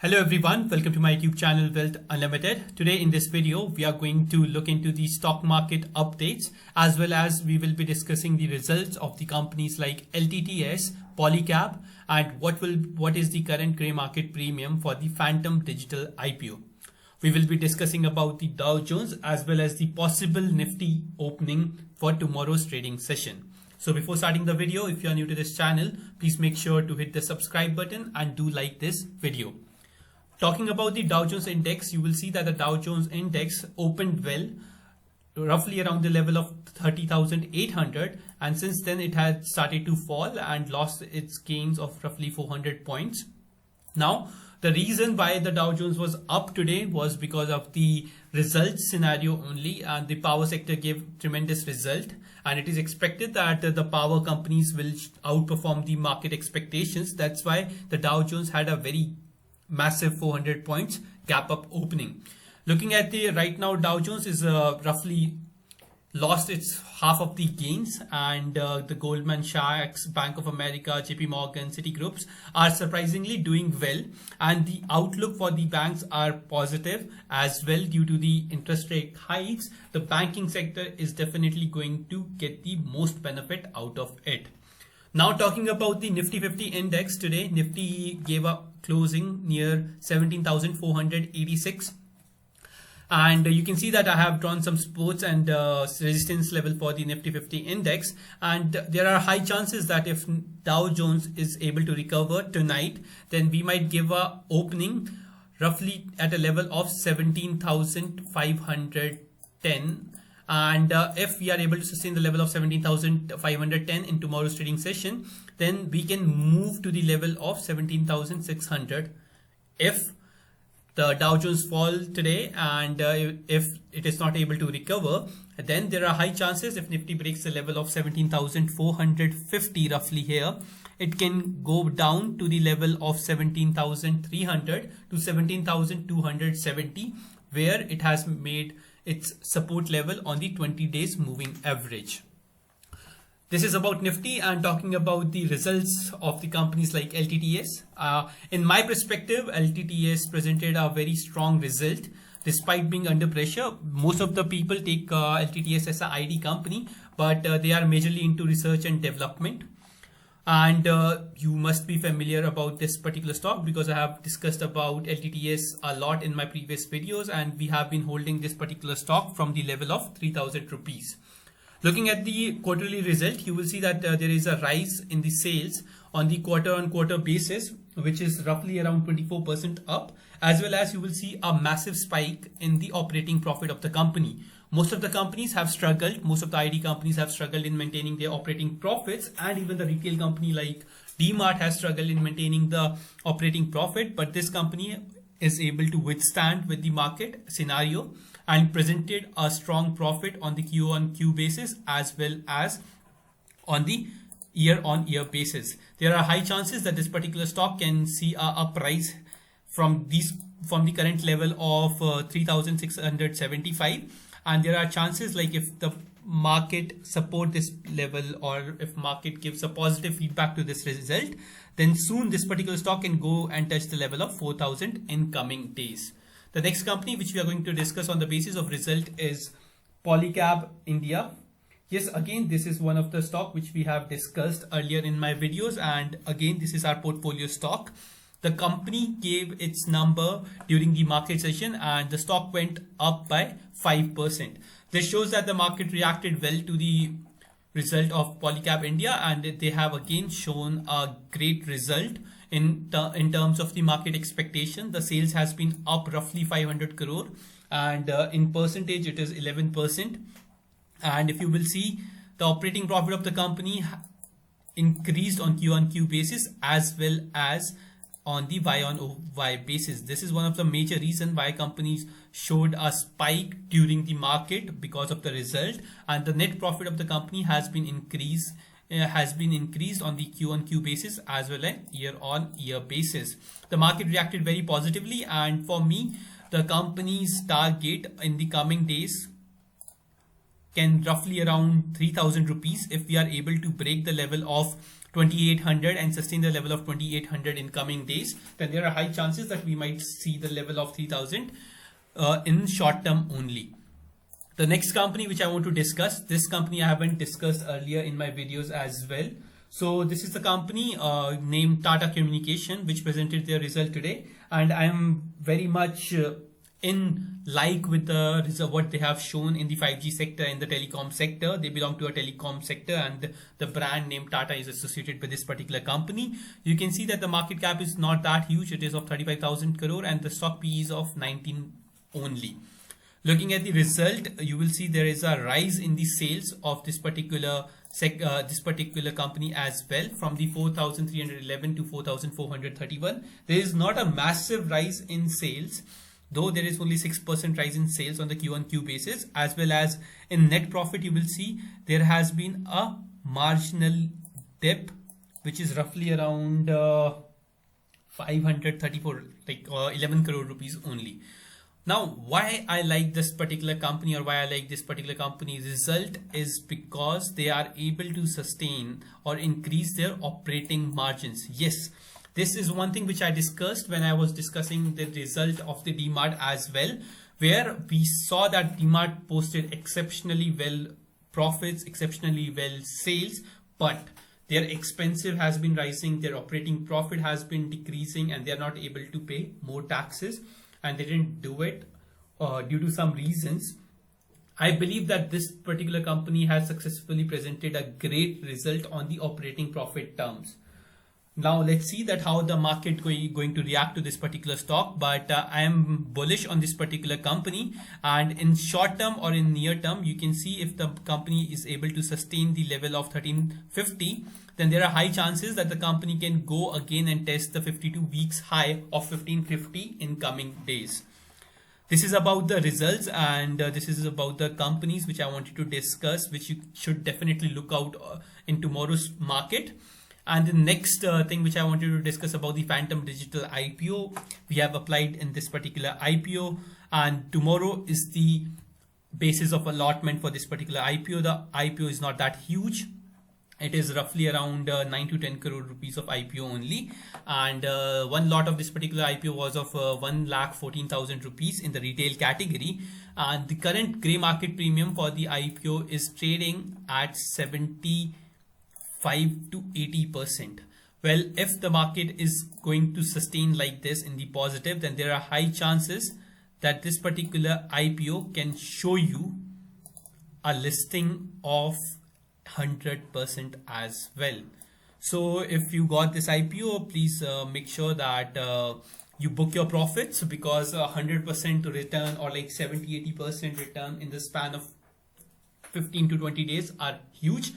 Hello everyone, welcome to my YouTube channel Wealth Unlimited. Today in this video, we are going to look into the stock market updates as well as we will be discussing the results of the companies like LTTS, Polycab and what is the current grey market premium for the Phantom Digital IPO. We will be discussing about the Dow Jones as well as the possible Nifty opening for tomorrow's trading session. So before starting the video, if you are new to this channel, please make sure to hit the subscribe button and do like this video. Talking about the Dow Jones Index, you will see that the Dow Jones Index opened well, roughly around the level of 30,800, and since then it had started to fall and lost its gains of roughly 400 points. Now, the reason why the Dow Jones was up today was because of the results scenario only, and the power sector gave tremendous result, and it is expected that the power companies will outperform the market expectations. That's why the Dow Jones had a very massive 400 points gap up opening. Looking at the right now, Dow Jones is roughly lost its half of the gains, and the Goldman Sachs, Bank of America, JP Morgan, Citigroups are surprisingly doing well, and the outlook for the banks are positive as well due to the interest rate hikes. The banking sector is definitely going to get the most benefit out of it. Now talking about the Nifty50 index today, Nifty gave a closing near 17,486. And you can see that I have drawn some supports and resistance level for the Nifty50 index. And there are high chances that if Dow Jones is able to recover tonight, then we might give a opening roughly at a level of 17,510. And if we are able to sustain the level of 17,510 in tomorrow's trading session, then we can move to the level of 17,600. If the Dow Jones fall today and if it is not able to recover, then there are high chances if Nifty breaks the level of 17,450 roughly here, it can go down to the level of 17,300 to 17,270, where it has made its support level on the 20 days moving average. This is about Nifty, and talking about the results of the companies like LTTS. In my perspective, LTTS presented a very strong result despite being under pressure. Most of the people take LTTS as an ID company, but they are majorly into research and development. And you must be familiar about this particular stock because I have discussed about LTTS a lot in my previous videos, and we have been holding this particular stock from the level of 3,000 rupees. Looking at the quarterly result, you will see that there is a rise in the sales on the quarter-on-quarter basis, which is roughly around 24% up, as well as you will see a massive spike in the operating profit of the company. Most of the companies have struggled, most of the ID companies have struggled in maintaining their operating profits, and even the retail company like D-Mart has struggled in maintaining the operating profit, but this company is able to withstand with the market scenario and presented a strong profit on the Q-on-Q basis as well as on the year-on-year basis. There are high chances that this particular stock can see a rise from the current level of 3,675. And there are chances like if the market support this level or if market gives a positive feedback to this result, then soon this particular stock can go and touch the level of 4,000 in coming days. The next company which we are going to discuss on the basis of result is Polycab India. Yes, again, this is one of the stock which we have discussed earlier in my videos, and again, this is our portfolio stock. The company gave its number during the market session and the stock went up by 5%. This shows that the market reacted well to the result of Polycab India, and they have again shown a great result in terms of the market expectation. The sales has been up roughly 500 crore and in percentage it is 11%. And if you will see, the operating profit of the company increased on Q-on-Q basis as well as on the Y-on-Y basis. This is one of the major reasons why companies showed a spike during the market because of the result, and the net profit of the company has been increased on the Q-on-Q basis as well as year-on-year basis. The market reacted very positively, and for me, the company's target in the coming days can roughly around 3,000 rupees. If we are able to break the level of 2800 and sustain the level of 2800 in coming days, then there are high chances that we might see the level of 3000 in short term only. The next company which I want to discuss, this company I haven't discussed earlier in my videos as well. So this is the company named Tata Communications, which presented their result today, and I am very much in like with the result what they have shown in the 5G sector, in the telecom sector. They belong to a telecom sector, and the brand name Tata is associated with this particular company. You can see that the market cap is not that huge. It is of 35,000 crore and the stock PE is of 19 only. Looking at the result, you will see there is a rise in the sales of this particular company as well, from the 4,311 to 4,431. There is not a massive rise in sales, though there is only 6% rise in sales on the Q-on-Q basis, as well as in net profit. You will see there has been a marginal dip, which is roughly around 534, like 11 crore rupees only. Now, why I like this particular company, or why I like this particular company's result, is because they are able to sustain or increase their operating margins. Yes, this is one thing which I discussed when I was discussing the result of the DMart as well, where we saw that DMart posted exceptionally well profits, exceptionally well sales, but their expensive has been rising, their operating profit has been decreasing, and they are not able to pay more taxes. And they didn't do it due to some reasons. I believe that this particular company has successfully presented a great result on the operating profit terms. Now let's see that how the market going to react to this particular stock. But I am bullish on this particular company, and in short term or in near term, you can see if the company is able to sustain the level of 1350, then there are high chances that the company can go again and test the 52 weeks high of 1550 in coming days. This is about the results, and this is about the companies which I wanted to discuss, which you should definitely look out in tomorrow's market. And the next thing which I wanted to discuss about the Phantom Digital IPO. We have applied in this particular IPO, and tomorrow is the basis of allotment for this particular IPO. The IPO is not that huge. It is roughly around 9 to 10 crore rupees of IPO only, and one lot of this particular IPO was of 1,14,000 rupees in the retail category, and the current grey market premium for the IPO is trading at 75 to 80%. Well, if the market is going to sustain like this in the positive, then there are high chances that this particular IPO can show you a listing of 100% as well. So if you got this IPO, please make sure that you book your profits, because 100% return or like 70-80% return in the span of 15 to 20 days are huge.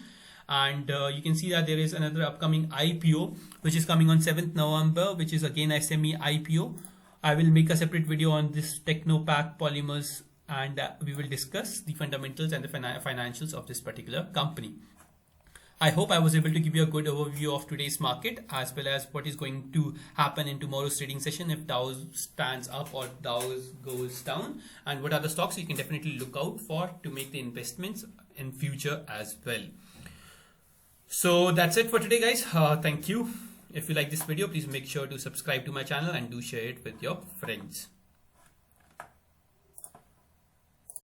And you can see that there is another upcoming IPO which is coming on 7th November, which is again SME IPO. I will make a separate video on this Technopack Polymers, and we will discuss the fundamentals and the financials of this particular company. I hope I was able to give you a good overview of today's market, as well as what is going to happen in tomorrow's trading session if Dow stands up or Dow goes down, and what are the stocks you can definitely look out for to make the investments in future as well. So that's it for today, guys. Thank you. If you like this video, please make sure to subscribe to my channel and do share it with your friends.